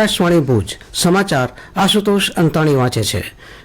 આકાશવાણી ભુજ સમાચાર આશુતોષ અંતાણી વાંચે છે।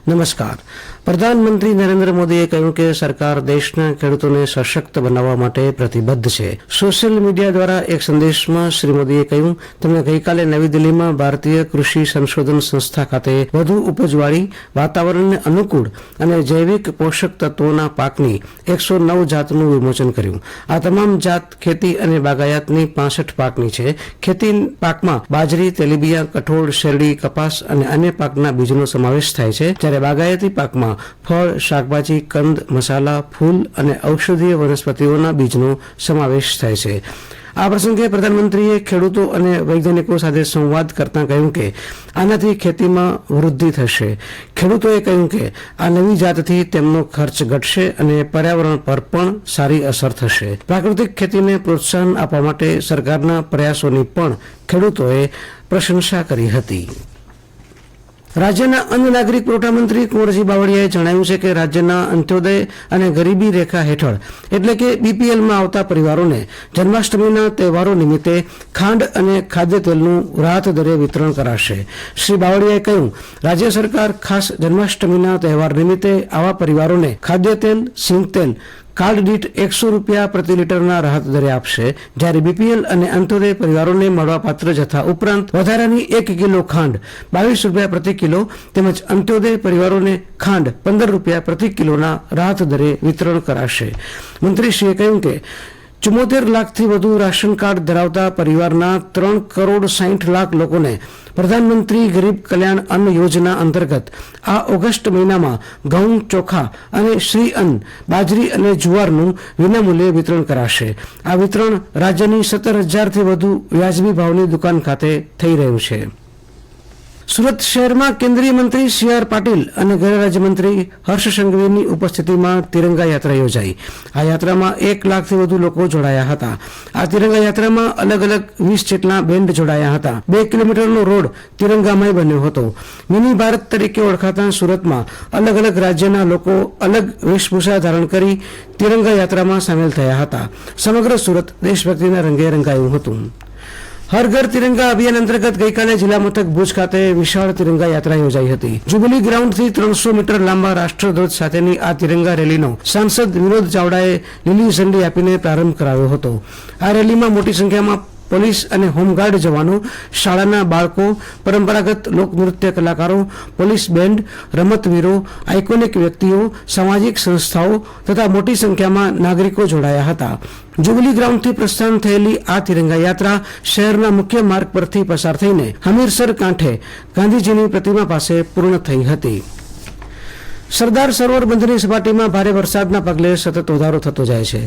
નમસ્કાર। પ્રધાનમંત્રી નરેન્દ્ર મોદીએ કહ્યું કે સરકાર દેશના ખેડૂતોને સશક્ત બનાવવા માટે પ્રતિબદ્ધ છે। સોશિયલ મીડિયા દ્વારા એક સંદેશમાં શ્રી મોદીએ કહ્યું, તેમણે ગઈકાલે નવી દિલ્હીમાં ભારતીય કૃષિ સંશોધન સંસ્થા ખાતે વધુ ઉપજવાળી, વાતાવરણને અનુકૂળ અને જૈવિક પોષક તત્વોના પાકની 109 જાતનું વિમોચન કર્યું। આ તમામ જાત ખેતી અને બાગાયતની 65 પાકની છે। ખેતી પાકમાં બાજરી, તેલીબિયાં, કઠોળ, શેરડી, કપાસ અને અન્ય પાકના બીજનો સમાવેશ થાય છે, જ્યારે બાગાયતી પાકમાં ફળ, શાકભાજી, કંદ, મસાલા, ફૂલ અને ઔષધીય વનસ્પતિઓના બીજનો સમાવેશ થાય છે। આ પ્રસંગે પ્રધાનમંત્રીએ ખેડૂતો અને વૈજ્ઞાનિકો સાથે સંવાદ કરતા કહ્યું કે આનાથી ખેતીમાં વૃદ્ધિ થશે। ખેડૂતોએ કહ્યું કે આ નવી જાતથી તેમનો ખર્ચ ઘટશે અને પર્યાવરણ પર પણ સારી અસર થશે। પ્રાકૃતિક ખેતીને પ્રોત્સાહન આપવા માટે સરકારના પ્રયાસોની પણ ખેડૂતોએ પ્રશંસા કરી હતી। રાજ્યના અન્ન નાગરિક પુરવઠા મંત્રી કુંવરજી બાવળિયાએ જણાવ્યું છે કે રાજ્યના અંત્યોદય અને ગરીબી રેખા હેઠળ એટલે કે બીપીએલમાં આવતા પરિવારોને જન્માષ્ટમીના તહેવારો નિમિત્તે ખાંડ અને ખાદ્ય તેલનું રાહત દરે વિતરણ કરાશે। શ્રી બાવળિયાએ કહ્યું, રાજ્ય સરકાર ખાસ જન્માષ્ટમીના તહેવાર નિમિત્તે આવા પરિવારોને ખાદ્ય તેલ, સિંગ તેલ કાર્ડ દીઠ 100 રૂપિયા પ્રતિ લીટરના રાહત દરે આપશે, જ્યારે બીપીએલ અને અંત્યોદય પરિવારોને મળવાપાત્ર જથ્થા ઉપરાંત વધારાની 1 કિલો ખાંડ 22 રૂપિયા પ્રતિ કિલો તેમજ અંત્યોદય પરિવારોને ખાંડ 15 રૂપિયા પ્રતિ કિલોના રાહત દરે વિતરણ કરાશે। મંત્રીશ્રીએ કહ્યું કે 74 લાખથી વધુ રાશન કાર્ડ ધરાવતા પરિવારના 3,60,00,000 લોકોને પ્રધાનમંત્રી ગરીબ કલ્યાણ અન્ન યોજના અંતર્ગત આ ઓગસ્ટ મહિનામાં ઘઉં, ચોખા અને શ્રી અન્ન, બાજરી અને જુવારનું વિનામૂલ્યે વિતરણ કરાશે। આ વિતરણ રાજ્યની 17,000થી વધુ વ્યાજબી ભાવની દુકાન ખાતે થઈ રહ્યું છે। સુરત શહેરમાં કેન્દ્રીય મંત્રી સી.આર. પાટીલ અને ગૃહ રાજ્યમંત્રી હર્ષ સંઘવીની ઉપસ્થિતિમાં તિરંગા યાત્રા યોજાઈ। આ યાત્રામાં 1 લાખથી વધુ લોકો જોડાયા હતા। આ તિરંગા યાત્રામાં અલગ અલગ 20 જેટલા બેન્ડ જોડાયા હતા। 2 કિલોમીટરનો રોડ તિરંગામય બન્યો હતો। મિની ભારત તરીકે ઓળખાતા સુરતમાં અલગ અલગ રાજ્યના લોકો અલગ વેશભૂષા ધારણ કરી તિરંગા યાત્રામાં સામેલ થયા હતા। સમગ્ર સુરત દેશભક્તિના રંગે રંગાયું હતું। હર ઘર તિરંગા અભિયાન અંતર્ગત ગઈકાલે જિલ્લા મથક ભુજ ખાતે વિશાળ તિરંગા યાત્રા યોજાઈ હતી। જ્યુબિલી ગ્રાઉન્ડથી 300 મીટર લાંબા રાષ્ટ્રધ્વજ સાથેની આ તિરંગા રેલીનો સાંસદ વિનોદ ચાવડાએ લીલી ઝંડી આપીને પ્રારંભ કરાવ્યો હતો। આ રેલીમાં મોટી સંખ્યામાં પોલીસ અને હોમગાર્ડ જવાનો, શાળાના બાળકો, પરંપરાગત લોકનૃત્ય કલાકારો, પોલીસ બેન્ડ, રમતવીરો, આઇકોનિક વ્યક્તિઓ, સામાજિક સંસ્થાઓ તથા મોટી સંખ્યામાં નાગરિકો જોડાયા હતા। જ્યુબિલી ગ્રાઉન્ડથી પ્રસ્થાન થયેલી આ તિરંગા યાત્રા શહેરના મુખ્ય માર્ગ પરથી પસાર થઈને હમીરસર કાંઠે ગાંધીજીની પ્રતિમા પાસે પૂર્ણ થઈ હતી। સરદાર સરોવર બંધની સપાટીમાં ભારે વરસાદના પગલે સતત વધારો થતો જાય છે।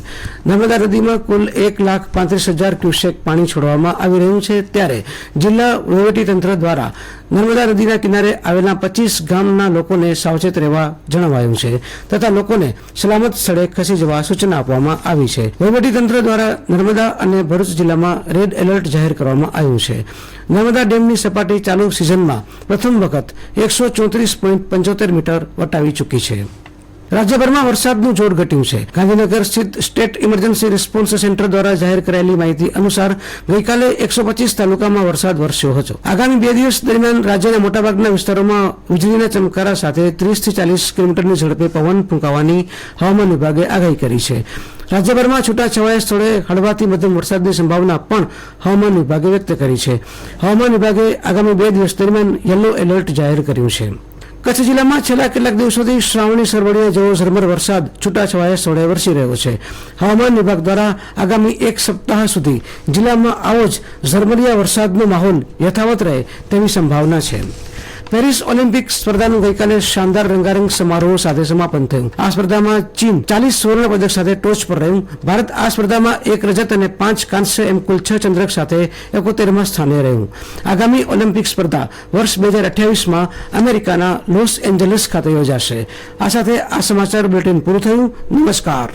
નર્મદા નદીમાં કુલ 1,35,000 ક્યુસેક પાણી છોડવામાં આવી રહ્યું છે, ત્યારે જિલ્લા વહીવટીતંત્ર દ્વારા નર્મદા નદીના કિનારે આવેલા 25 ગામના લોકોને સાવચેત રહેવા જણાવાયું છે તથા લોકોને સલામત સ્થળે ખસી જવા સૂચના આપવામાં આવી છે। વહીવટીતંત્ર દ્વારા નર્મદા અને ભરૂચ જિલ્લામાં રેડ એલર્ટ જાહેર કરવામાં આવ્યું છે। નર્મદા ડેમની સપાટી ચાલુ સિઝનમાં પ્રથમ વખત 134.75 મીટર વટાવી ચૂકી છે। રાજ્યભરમાં વરસાદનું જોર ઘટ્યું છે। ગાંધીનગર સ્થિત સ્ટેટ ઇમરજન્સી રિસ્પોન્સ સેન્ટર દ્વારા જાહેર કરાયેલી માહિતી અનુસાર ગઈકાલે 125 તાલુકામાં વરસાદ વરસ્યો હતો। આગામી 2 દિવસ દરમિયાન રાજ્યના મોટાભાગના વિસ્તારોમાં વીજળીના ચમકારા સાથે 30થી 40 કિલોમીટરની ઝડપે પવન ફૂંકાવાની હવામાન વિભાગે આગાહી કરી છે। રાજ્યભરમાં છૂટાછવાયા સ્થળે હળવાથી મધ્યમ વરસાદની સંભાવના પણ હવામાન વિભાગે વ્યક્ત કરી છે। હવામાન વિભાગે આગામી 2 દિવસ દરમિયાન યલો એલર્ટ જાહેર કર્યું છે। કચ્છ જિલ્લામાં છેલ્લા કેટલાક દિવસોથી શ્રાવણી સરવડિયા જેવો ઝરમર વરસાદ છૂટાછવાયા સ્થળે વરસી રહ્યો છે। હવામાન વિભાગ દ્વારા આગામી 1 સપ્તાહ સુધી જિલ્લામાં આવો જ ઝરમરિયા વરસાદનો માહોલ યથાવત રહે તેવી સંભાવના છે। પેરિસ ઓલિમ્પિક સ્પર્ધાનું ગઈકાલે શાનદાર રંગારંગ સમારોહ સાથે સમાપન થયું। આ સ્પર્ધામાં ચીન 40 સુવર્ણ પદક સાથે ટોચ પર રહ્યું। ભારત આ સ્પર્ધામાં 1 રજત અને 5 કાંસ્ય એમ કુલ 6 ચંદ્રક સાથે 71માં સ્થાને રહ્યું। આગામી ઓલિમ્પિક સ્પર્ધા વર્ષ 2028માં અમેરિકાના લોસ એન્જલસ ખાતે યોજાશે। આ સાથે આ સમાચાર બુલેટિન પૂરું થયું। નમસ્કાર।